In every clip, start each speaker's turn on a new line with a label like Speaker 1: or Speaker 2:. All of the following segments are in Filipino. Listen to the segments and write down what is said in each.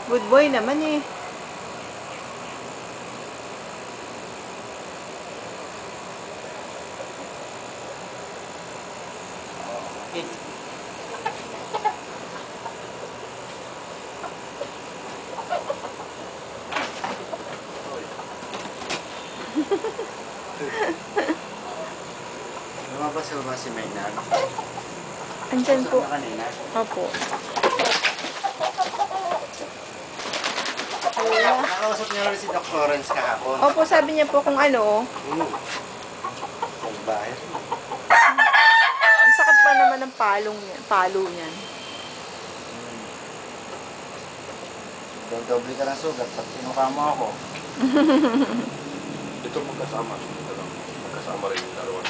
Speaker 1: Good boy naman eh.
Speaker 2: Lumabas ba si Maynard?
Speaker 1: Andyan po.
Speaker 2: Na kanina?
Speaker 1: Opo.
Speaker 2: Nakausap niya rin si Dr. Lawrence kahapon.
Speaker 1: Opo, sabi niya po kung ano.
Speaker 2: Sa bahay.
Speaker 1: Ang sakit pa naman ng palo niyan.
Speaker 2: Doble ka ng sugat pag tinukama ako.
Speaker 3: Ito magkasama. Ito lang. Magkasama rin yung dalawa.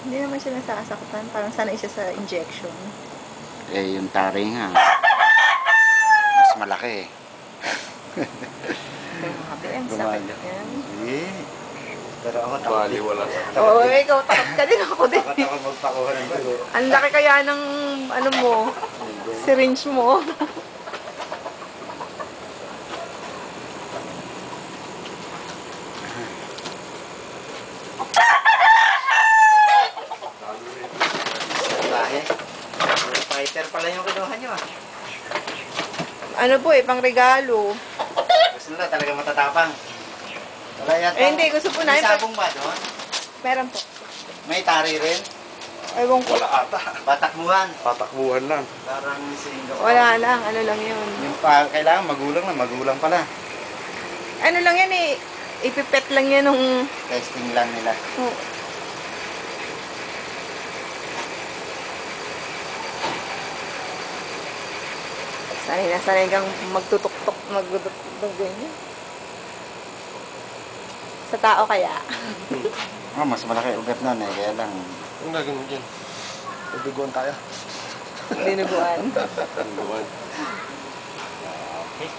Speaker 1: Hindi naman siya nasasaktan. Parang sanay siya sa injection.
Speaker 2: Eh, yung taring nga. Mas malaki eh.
Speaker 1: Grabe, ang sakit yan.
Speaker 2: Eh. Pero ako takot.
Speaker 3: Bali, wala.
Speaker 1: Oo, ikaw takot ka din, ako din.
Speaker 2: Takot ako magpakuha ng dugo.
Speaker 1: Ang laki kaya ng, ano mo, syringe mo.
Speaker 2: Fighter pala yung kinuha nyo ah.
Speaker 1: Ano po pang regalo.
Speaker 2: Gusto nila talaga matatapang. Wala yata.
Speaker 1: Eh, hindi, gusto po
Speaker 2: May
Speaker 1: namin.
Speaker 2: sabong ba doon?
Speaker 1: Meron po.
Speaker 2: May tari rin?
Speaker 1: Ewan ko.
Speaker 3: Wala ata.
Speaker 2: Patakbuhan.
Speaker 3: Patakbuhan lang.
Speaker 2: Parang single.
Speaker 1: Wala lang, ano lang yun.
Speaker 2: Yung kailangan magulang pala.
Speaker 1: Ano lang yan eh, ipipet lang yan nung...
Speaker 2: Testing lang nila.
Speaker 1: Oh. Sanay na sanay kang magtutok-tok, ganyan. Sa tao kaya.
Speaker 2: Oh, mas malaki ugat nun eh. Kaya lang.
Speaker 3: Ang gagawin mo dyan? Pagduguan tayo.
Speaker 1: Dinuguan.
Speaker 3: Pagduguan.
Speaker 2: Okay.